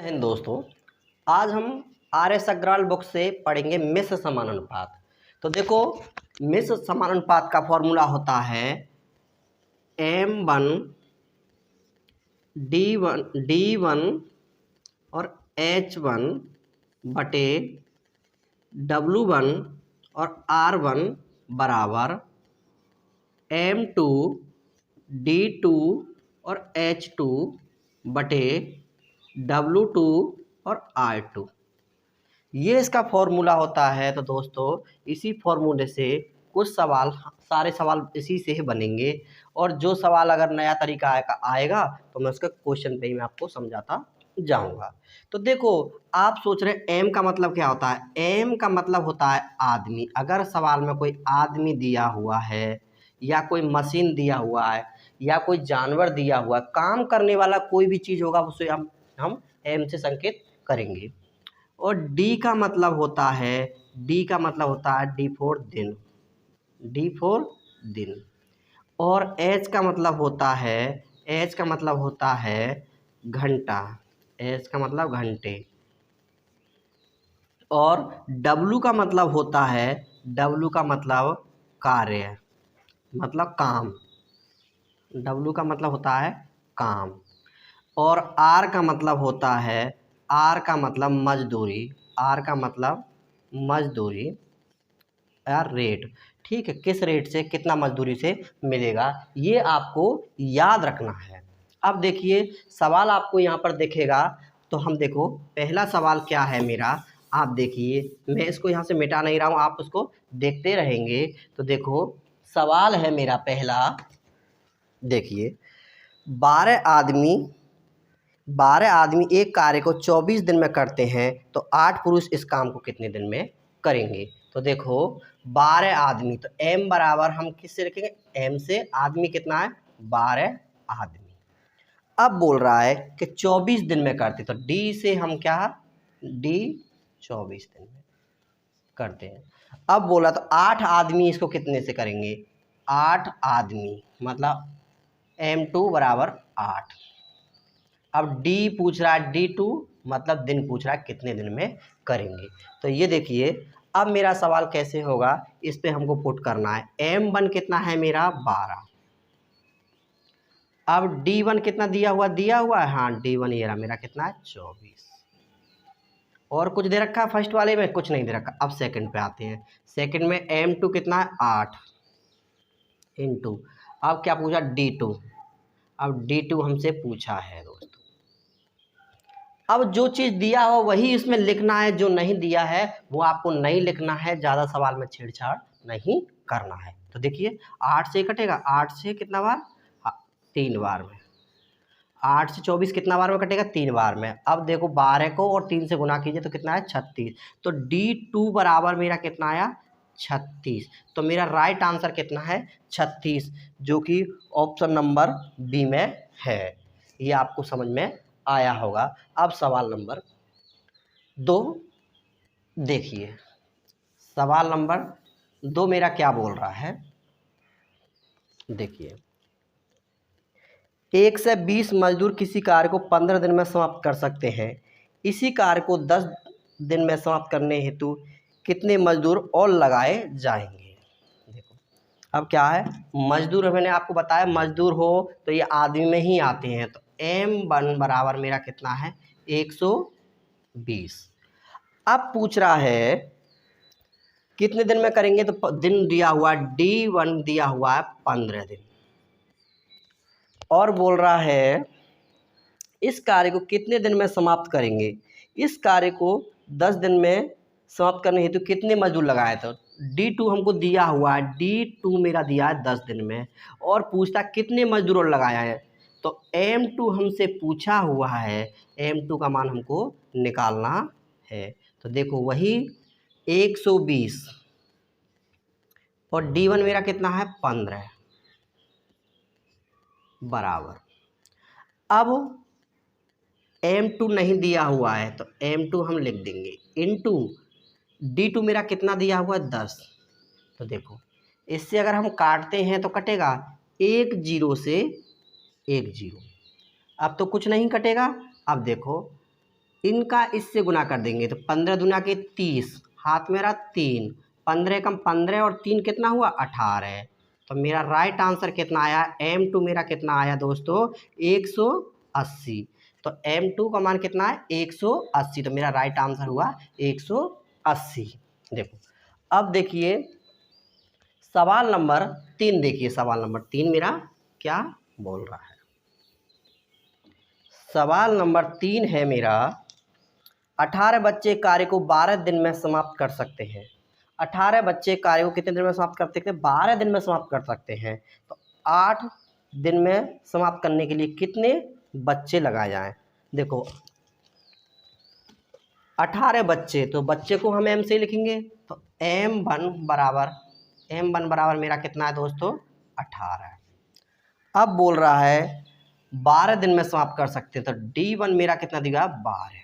हिंद दोस्तों, आज हम आर एस अग्रवाल बुक से पढ़ेंगे मिश्र समानुपात। तो देखो, मिश्र समानुपात का फॉर्मूला होता है M1 D1 और H1 बटे W1 और R1 बराबर M2 D2 और H2 बटे W2 और R2। ये इसका फॉर्मूला होता है। तो दोस्तों, इसी फॉर्मूले से कुछ सवाल, सारे सवाल इसी से ही बनेंगे। और जो सवाल अगर नया तरीका आएगा तो मैं उसके क्वेश्चन पे ही मैं आपको समझाता जाऊंगा। तो देखो, आप सोच रहे हैं एम का मतलब क्या होता है। एम का मतलब होता है आदमी। अगर सवाल में कोई आदमी दिया हुआ है या कोई मशीन दिया हुआ है या कोई जानवर दिया हुआ है, काम करने वाला कोई भी चीज़ होगा, उसे हम एम से संकेत करेंगे। और डी का मतलब होता है डी फॉर दिन, डी फॉर दिन। और एच का मतलब होता है घंटा, एच का मतलब घंटे। और डब्लू का मतलब कार्य, मतलब काम। डब्लू का मतलब होता है काम। और आर का मतलब मजदूरी, या रेट। ठीक है, किस रेट से कितना मजदूरी से मिलेगा, ये आपको याद रखना है। अब देखिए, सवाल आपको यहाँ पर दिखेगा। तो हम देखो, पहला सवाल क्या है मेरा, आप देखिए। मैं इसको यहाँ से मिटा नहीं रहा हूँ, आप उसको देखते रहेंगे। तो देखो, सवाल है मेरा पहला, देखिए, 12 आदमी एक कार्य को 24 दिन में करते हैं, तो 8 पुरुष इस काम को कितने दिन में करेंगे। तो देखो, 12 आदमी, तो m बराबर हम किससे रखेंगे, m से। आदमी कितना है, 12 आदमी। अब बोल रहा है कि 24 दिन में करते, तो d से हम क्या, d 24 दिन में करते हैं। अब बोला तो 8 आदमी इसको कितने से करेंगे, 8 आदमी, मतलब m2 बराबर 8। अब डी पूछ रहा है, D2 मतलब दिन पूछ रहा है कितने दिन में करेंगे। तो ये देखिए, अब मेरा सवाल कैसे होगा, इस पे हमको पुट करना है। M1 कितना है मेरा, 12। अब D1 कितना दिया हुआ है, हाँ D1 ये रहा मेरा, कितना है, 24। और कुछ दे रखा है फर्स्ट वाले में, कुछ नहीं दे रखा। अब सेकंड पे आते हैं। सेकंड में M2 कितना है, 8 इंटू, अब क्या पूछा, D2। अब D2 हमसे पूछा है दोस्तों। अब जो चीज़ दिया हो वही इसमें लिखना है, जो नहीं दिया है वो आपको नहीं लिखना है। ज़्यादा सवाल में छेड़छाड़ नहीं करना है। तो देखिए, 8 से कटेगा, 8 से कितना बार, 3 बार में। 8 से 24 कितना बार में कटेगा, 3 बार में। अब देखो, 12 को और 3 से गुना कीजिए तो कितना है, 36। तो D2 बराबर मेरा कितना आया, 36। तो मेरा राइट आंसर कितना है, 36, जो कि ऑप्शन नंबर बी में है। ये आपको समझ में आया होगा। अब सवाल नंबर 2 देखिए। सवाल नंबर 2 मेरा क्या बोल रहा है, देखिए, 1 से 20 मजदूर किसी कार्य को 15 दिन में समाप्त कर सकते हैं। इसी कार्य को 10 दिन में समाप्त करने हेतु कितने मजदूर और लगाए जाएंगे। देखो, अब क्या है, मजदूर मैंने आपको बताया, मजदूर हो तो ये आदमी में ही आते हैं। तो M1 बराबर मेरा कितना है, 120। अब पूछ रहा है कितने दिन में करेंगे, तो दिन दिया हुआ, D1 दिया हुआ है 15 दिन। और बोल रहा है इस कार्य को कितने दिन में समाप्त करेंगे। इस कार्य को 10 दिन में समाप्त करने हेतु कितने मजदूर लगाए। तो D2 हमको दिया हुआ है, D2 मेरा दिया है 10 दिन में, और पूछता कितने मजदूर लगाया है। तो M2 हमसे पूछा हुआ है, M2 का मान हमको निकालना है। तो देखो, वही 120 और D1 मेरा कितना है, 15 बराबर। अब M2 नहीं दिया हुआ है तो M2 हम लिख देंगे इनटू D2 मेरा कितना दिया हुआ है, 10। तो देखो, इससे अगर हम काटते हैं तो कटेगा 1 0 से 1 0। अब तो कुछ नहीं कटेगा। अब देखो, इनका इससे गुना कर देंगे तो 15 दूना के 30, हाथ मेरा 3, 15 कम 15 और 3 कितना हुआ 18। तो मेरा राइट आंसर कितना आया, M2 मेरा कितना आया दोस्तों 180। तो M2 का मान कितना है 180, तो मेरा राइट आंसर हुआ 180। देखो अब देखिए सवाल नंबर 3, देखिए सवाल नंबर 3 मेरा क्या बोल रहा है। सवाल नंबर 3 है मेरा 18 बच्चे कार्य को 12 दिन में समाप्त कर सकते हैं। 18 बच्चे कार्य को कितने दिन में समाप्त कर सकते हैं, 12 दिन में समाप्त कर सकते हैं। तो 8 दिन में समाप्त करने के लिए कितने बच्चे लगाए जाएं। देखो 18 बच्चे, तो बच्चे को हम M से लिखेंगे तो M1 बराबर मेरा कितना है दोस्तों 18। अब बोल रहा है 12 दिन में समाप्त कर सकते हैं, तो D1 मेरा कितना दिया 12।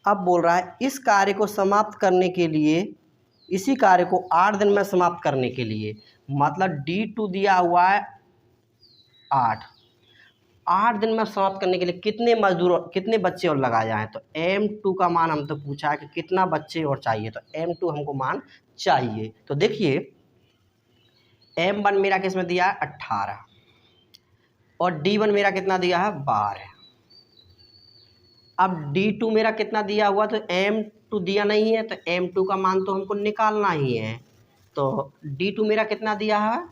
अब बोल रहा है इस कार्य को समाप्त करने के लिए, इसी कार्य को 8 दिन में समाप्त करने के लिए, मतलब D2 दिया हुआ है 8 दिन में समाप्त करने के लिए कितने बच्चे और लगाए जाएं। तो M2 का मान हम तो पूछा है कि कितना बच्चे और चाहिए, तो M2 हमको मान चाहिए। तो देखिए M1 मेरा किसमें दिया है 18 और D1 मेरा कितना दिया है 12। अब D2 मेरा कितना दिया हुआ, तो M2 दिया नहीं है, तो M2 का मान तो हमको निकालना ही है। तो D2 मेरा कितना दिया है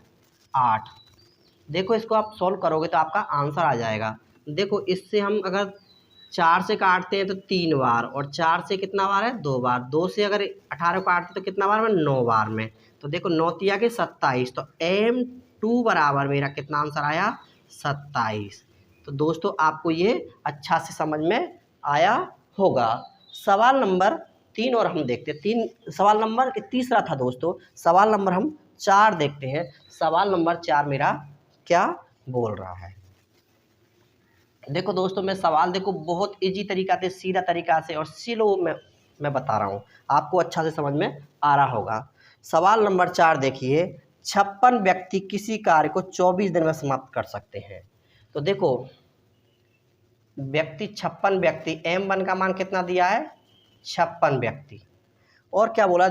8। देखो इसको आप सॉल्व करोगे तो आपका आंसर आ जाएगा। देखो इससे हम अगर 4 से काटते हैं तो 3 बार, और 4 से कितना बार है 2 बार, 2 से अगर 18 को काटते तो कितना बार में 9 बार में। तो देखो 9 तिया के 27, तो M2 बराबर मेरा कितना आंसर आया 27। तो दोस्तों आपको ये अच्छा से समझ में आया होगा। सवाल नंबर 3 और हम देखते हैं, 3 सवाल नंबर तीसरा था दोस्तों। सवाल नंबर हम 4 देखते हैं। सवाल नंबर 4 मेरा क्या बोल रहा है। देखो दोस्तों मैं सवाल देखो बहुत इजी तरीका से, सीधा तरीका से और स्लो में मैं बता रहा हूँ, आपको अच्छा से समझ में आ रहा होगा। सवाल नंबर 4 देखिए 56 व्यक्ति किसी कार्य को 24 दिन में समाप्त कर सकते हैं। तो देखो व्यक्ति 56 व्यक्ति, M1 का मान कितना दिया है 56 व्यक्ति, और क्या बोला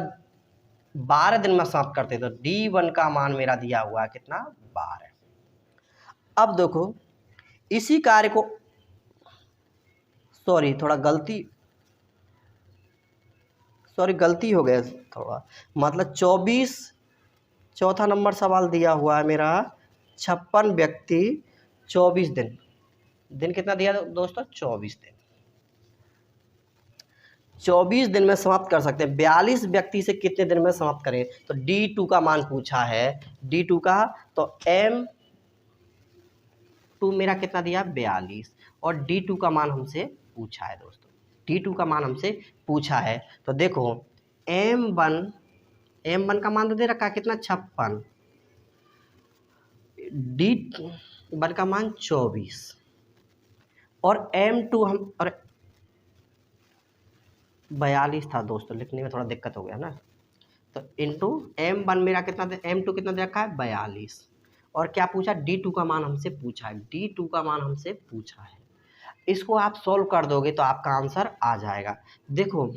12 दिन में समाप्त करते, तो D1 का मान मेरा दिया हुआ है कितना 12। अब देखो इसी कार्य को, सॉरी गलती हो गया थोड़ा, मतलब 24, चौथा नंबर सवाल दिया हुआ है मेरा 56 व्यक्ति 24 दिन कितना दिया दोस्तों 24 दिन, 24 दिन में समाप्त कर सकते हैं। 42 व्यक्ति से कितने दिन में समाप्त करें, तो D2 का मान पूछा है, D2 का, तो M2 मेरा कितना दिया 42, और D2 का मान हमसे पूछा है दोस्तों, D2 का मान हमसे पूछा है। तो देखो M1 का मान तो दे रखा है कितना 56, D1 का मान 24, और M2 हम, और 42 था दोस्तों, लिखने में थोड़ा दिक्कत हो गया ना, तो इंटू M1 मेरा कितना M2 कितना दे रखा है 42, और क्या पूछा D2 का मान हमसे पूछा है, D2 का मान हमसे पूछा है। इसको आप सॉल्व कर दोगे तो आपका आंसर आ जाएगा। देखो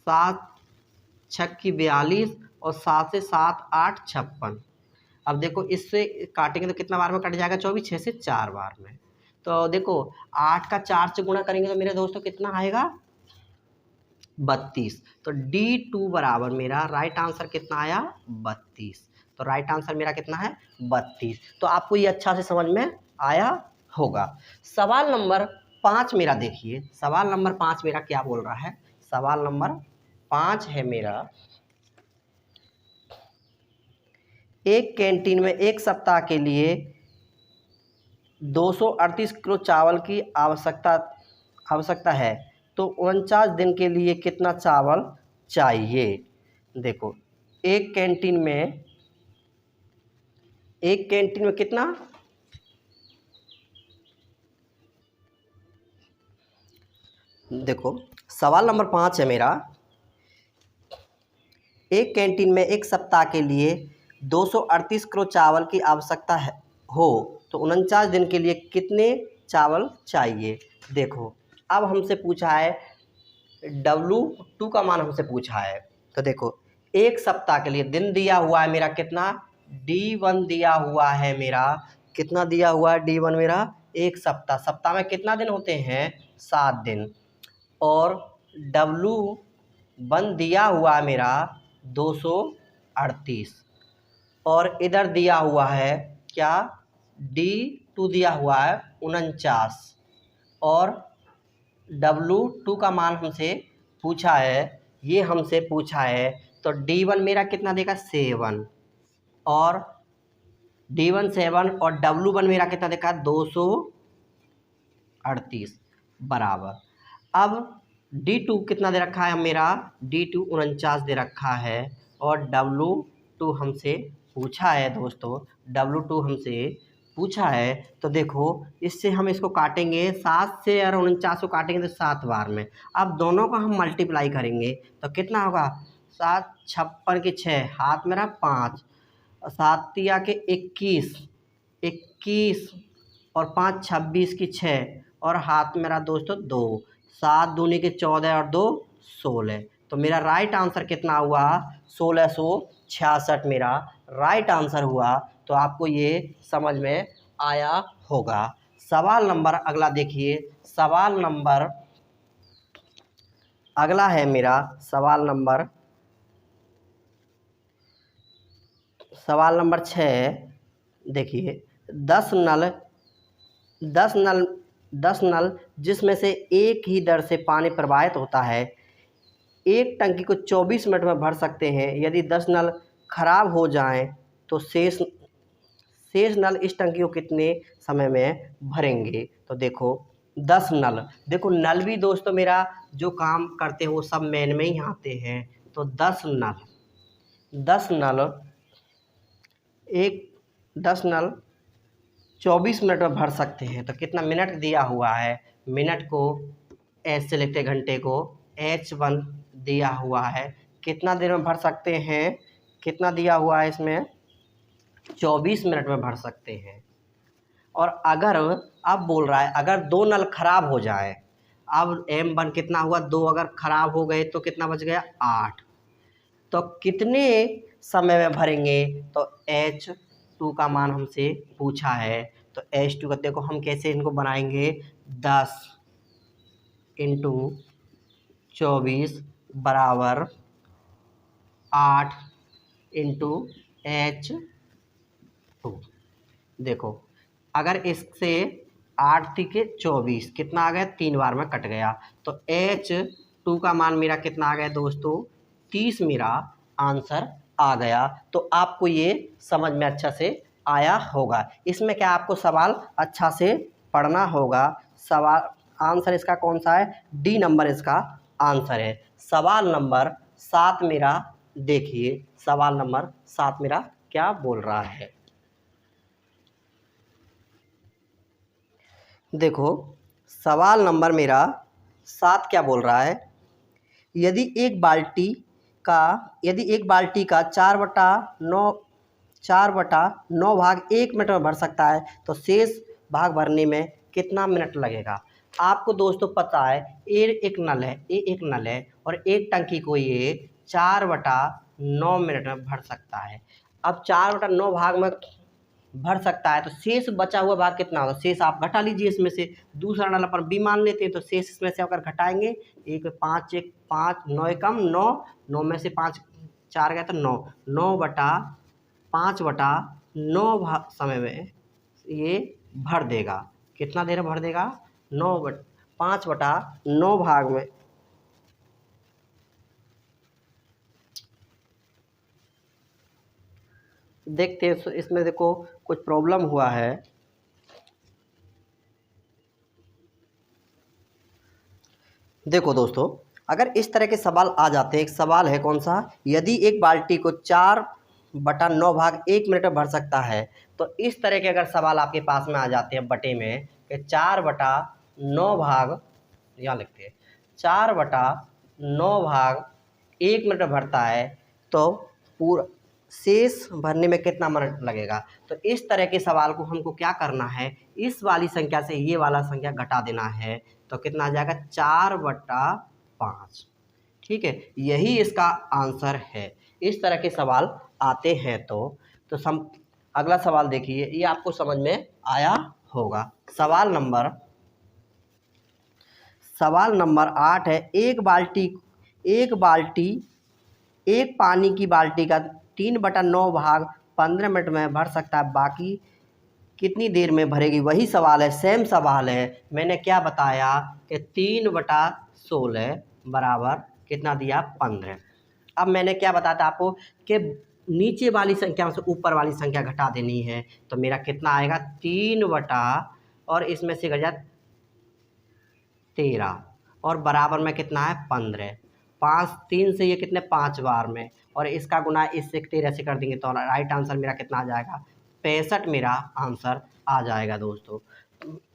7 छक्की 42 और 7 से 7 8 56। अब देखो इससे काटेंगे तो कितना बार में कट जाएगा 24, 6 से 4 बार में। तो देखो 8 का 4 से गुणा करेंगे तो मेरे दोस्तों कितना आएगा 32। तो D2 बराबर मेरा राइट आंसर कितना आया 32। तो राइट आंसर मेरा कितना है 32। तो आपको ये अच्छा से समझ में आया होगा। सवाल नंबर 5 मेरा देखिए, सवाल नंबर 5 मेरा क्या बोल रहा है। सवाल नंबर 5 है मेरा, एक कैंटीन में एक सप्ताह के लिए 238 किलो चावल की आवश्यकता है, तो 49 दिन के लिए कितना चावल चाहिए। देखो एक कैंटीन में कितना, देखो सवाल नंबर 5 है मेरा, एक कैंटीन में एक सप्ताह के लिए 238 किलो चावल की आवश्यकता हो, तो 49 दिन के लिए कितने चावल चाहिए। देखो अब हमसे पूछा है W2 का मान हमसे पूछा है। तो देखो एक सप्ताह के लिए दिन दिया हुआ है मेरा कितना, D1 दिया हुआ है मेरा, कितना दिया हुआ है D1 मेरा, एक सप्ताह। सप्ताह में कितना दिन होते हैं, 7 दिन। और W1 दिया हुआ है मेरा 238। और इधर दिया हुआ है क्या, D2 दिया हुआ है 49। और W2 का मान हमसे पूछा है, ये हमसे पूछा है। तो D1 मेरा कितना देगा, 7। और D1 7 और W1 मेरा कितना देखा, 238 बराबर। अब D2 कितना दे रखा है मेरा, D2 49 दे रखा है। और W2 हमसे पूछा है दोस्तों, W2 हमसे पूछा है। तो देखो इससे हम इसको काटेंगे, 7 से और 49 को काटेंगे तो 7 बार में। अब दोनों का हम मल्टीप्लाई करेंगे तो कितना होगा, 7 56 की 6, हाथ मेरा 5, 7 तिया के 21, 21 और 5 26 की 6, और हाथ मेरा दोस्तों 2, 7 दूनी के 14 और 2 16। तो मेरा राइट आंसर कितना हुआ, 1666 मेरा राइट आंसर हुआ। तो आपको ये समझ में आया होगा। सवाल नंबर अगला देखिए, सवाल नंबर अगला है मेरा सवाल नंबर 6। देखिए 10 नल जिसमें से एक ही दर से पानी प्रवाहित होता है, एक टंकी को 24 मिनट में भर सकते हैं। यदि 10 नल खराब हो जाएं तो शेष नल इस टंकी को कितने समय में भरेंगे। तो देखो 10 नल, देखो नल भी दोस्तों मेरा जो काम करते हैं वो सब मेन में ही आते हैं। तो 10 नल 24 मिनट में भर सकते हैं। तो कितना मिनट दिया हुआ है, मिनट को एच से लिखते, घंटे को H1 दिया हुआ है। कितना देर में भर सकते हैं, कितना दिया हुआ है इसमें, 24 मिनट में भर सकते हैं। और अगर अब बोल रहा है अगर 2 नल खराब हो जाए, अब M1 कितना हुआ, 2 अगर खराब हो गए तो कितना बच गया, 8। तो कितने समय में भरेंगे। तो H2 का मान हमसे पूछा है। तो H2 का देखो हम कैसे इनको बनाएंगे, 10 इंटू 24 बराबर 8 इंटू H2। देखो अगर इससे 8 तिके 24 कितना आ गया, 3 बार में कट गया। तो H2 का मान मेरा कितना आ गया दोस्तों, 30 मेरा आंसर आ गया। तो आपको ये समझ में अच्छा से आया होगा। इसमें क्या आपको सवाल अच्छा से पढ़ना होगा। सवाल आंसर इसका कौन सा है, डी नंबर इसका आंसर है। सवाल नंबर 7 मेरा देखिए, सवाल नंबर 7 मेरा क्या बोल रहा है। देखो सवाल नंबर मेरा 7 क्या बोल रहा है, यदि एक बाल्टी का 4/9 भाग 1 मिनट में भर सकता है तो शेष भाग भरने में कितना मिनट लगेगा। आपको दोस्तों पता है ये एक नल है और एक टंकी को ये 4/9 मिनट में भर सकता है। अब 4/9 भाग में भर सकता है तो शेष बचा हुआ भाग कितना होगा, शेष आप घटा लीजिए इसमें से। दूसरा नल अपन बी मान लेते हैं तो शेष इसमें से अगर घटाएंगे, 5 1 5 9 कम 9, 9 में से 5 4 गया तो 9, 9/5/9 समय में ये भर देगा। कितना देर भर देगा, 5/9 भाग में देखते हैं। इसमें देखो कुछ प्रॉब्लम हुआ है। देखो दोस्तों अगर इस तरह के सवाल आ जाते हैं, एक सवाल है कौन सा, यदि एक बाल्टी को 4/9 भाग 1 मिनट में भर सकता है। तो इस तरह के अगर सवाल आपके पास में आ जाते हैं बटे में कि 4/9 भाग, यहाँ लिखते हैं 4/9 भाग 1 मिनट में भरता है, तो पूरा शेष भरने में कितना मिनट लगेगा। तो इस तरह के सवाल को हमको क्या करना है, इस वाली संख्या से ये वाला संख्या घटा देना है। तो कितना आ जाएगा 4/5। ठीक है, यही इसका आंसर है। इस तरह के सवाल आते हैं तो अगला सवाल देखिए, ये आपको समझ में आया होगा। सवाल नंबर 8 है। एक पानी की बाल्टी का 3/9 भाग 15 मिनट में भर सकता है, बाकी कितनी देर में भरेगी। वही सवाल है, सेम सवाल है। मैंने क्या बताया कि 3/16 बराबर कितना दिया 15। अब मैंने क्या बताया था आपको कि नीचे वाली संख्या से ऊपर वाली संख्या घटा देनी है। तो मेरा कितना आएगा 3 और इसमें से घट जाए 13 और बराबर में कितना है 15। 5 3 से ये कितने 5 बार में, और इसका गुना इससे 13 से कर देंगे तो राइट आंसर मेरा कितना आ जाएगा 65 मेरा आंसर आ जाएगा दोस्तों।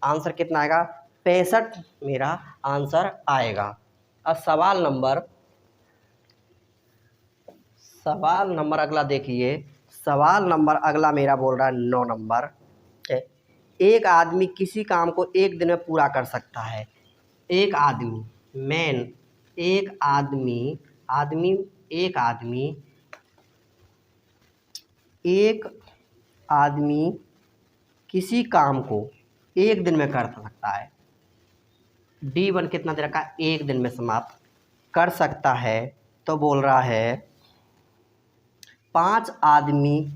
आंसर कितना आएगा 65 मेरा आंसर आएगा। अब सवाल नंबर अगला देखिए। सवाल नंबर अगला मेरा बोल रहा है 9 नंबर। एक आदमी किसी काम को एक दिन में पूरा कर सकता है। एक आदमी किसी काम को एक दिन में कर सकता है। D1 कितना दे रखा है, एक दिन में समाप्त कर सकता है। तो बोल रहा है 5 आदमी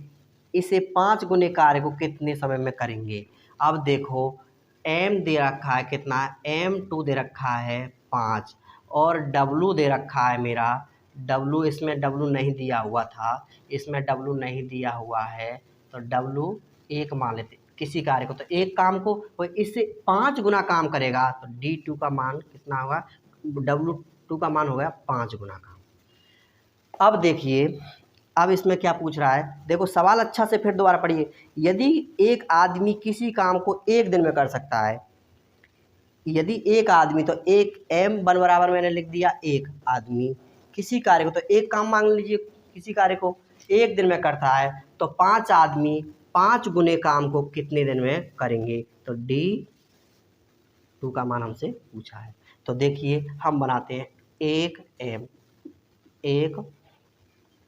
इसे 5 गुने कार्य को कितने समय में करेंगे। अब देखो M दे रखा है कितना, M2 दे रखा है 5 और W दे रखा है मेरा W, इसमें W नहीं दिया हुआ था, इसमें W नहीं दिया हुआ है तो W 1 मान लेते किसी कार्य को। तो एक काम को वो इससे 5 गुना काम करेगा तो D2 का मान कितना होगा, W2 का मान हो गया 5 गुना का। अब देखिए अब इसमें क्या पूछ रहा है, देखो सवाल अच्छा से फिर दोबारा पढ़िए। यदि एक आदमी किसी काम को एक दिन में कर सकता है, यदि एक आदमी, तो एक M1 बराबर मैंने लिख दिया एक आदमी किसी कार्य को, तो एक काम मान लीजिए किसी कार्य को एक दिन में करता है, तो 5 आदमी 5 गुने काम को कितने दिन में करेंगे। तो D2 का मान हमसे पूछा है। तो देखिए हम बनाते हैं, एक M 1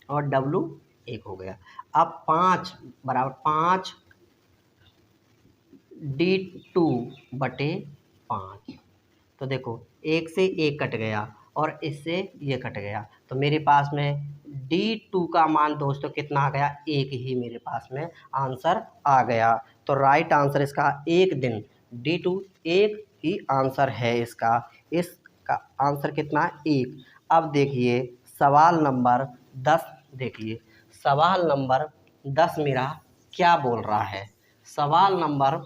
और W 1 हो गया। अब 5 बराबर 5 D2/5। तो देखो 1 से 1 कट गया और इससे ये कट गया, तो मेरे पास में D2 का मान दोस्तों कितना आ गया, 1 ही मेरे पास में आंसर आ गया। तो राइट आंसर इसका 1 दिन, D2 1 ही आंसर है इसका आंसर कितना 1। अब देखिए सवाल नंबर 10 देखिए। सवाल नंबर 10 मेरा क्या बोल रहा है। सवाल नंबर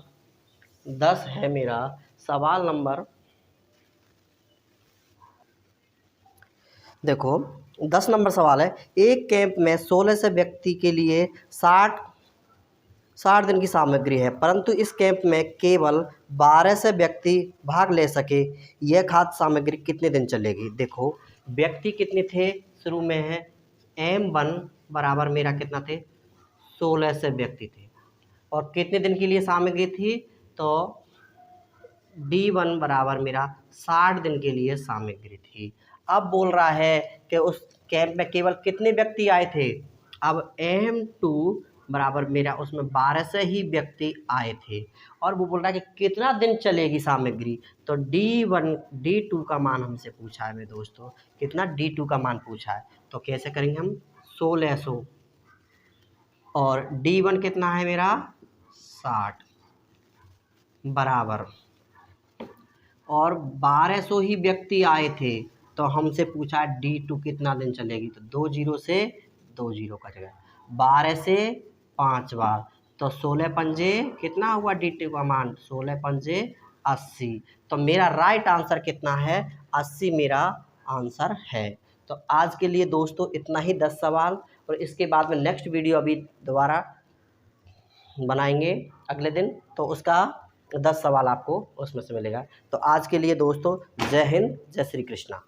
10 है मेरा, सवाल नंबर देखो 10 नंबर सवाल है। एक कैंप में 16 से व्यक्ति के लिए 60 दिन की सामग्री है, परंतु इस कैंप में केवल 12 से व्यक्ति भाग ले सके। यह खाद्य सामग्री कितने दिन चलेगी। देखो व्यक्ति कितने थे, शुरू में है M1 बराबर मेरा कितना थे 16 से व्यक्ति थे, और कितने दिन के लिए सामग्री थी, तो D1 बराबर मेरा 60 दिन के लिए सामग्री थी। अब बोल रहा है कि उस कैंप में केवल कितने व्यक्ति आए थे। अब M2 बराबर मेरा उसमें 12 से ही व्यक्ति आए थे, और वो बोल रहा है कि कितना दिन चलेगी सामग्री। तो D2 का मान हमसे पूछा है मेरे दोस्तों, कितना D2 का मान पूछा है। तो कैसे करेंगे हम, 1600 और D1 कितना है मेरा 60 बराबर, और 1200 ही व्यक्ति आए थे, तो हमसे पूछा D2 कितना दिन चलेगी। तो 2 0 से 2 0 कट गया, 12 से 5 बार, तो 16 पंजे कितना हुआ D2 का मान, 16 पंजे 80। तो मेरा राइट आंसर कितना है 80 मेरा आंसर है। तो आज के लिए दोस्तों इतना ही 10 सवाल, और इसके बाद में नेक्स्ट वीडियो अभी दोबारा बनाएंगे अगले दिन, तो उसका 10 सवाल आपको उसमें से मिलेगा। तो आज के लिए दोस्तों जय हिंद, जय श्री कृष्णा।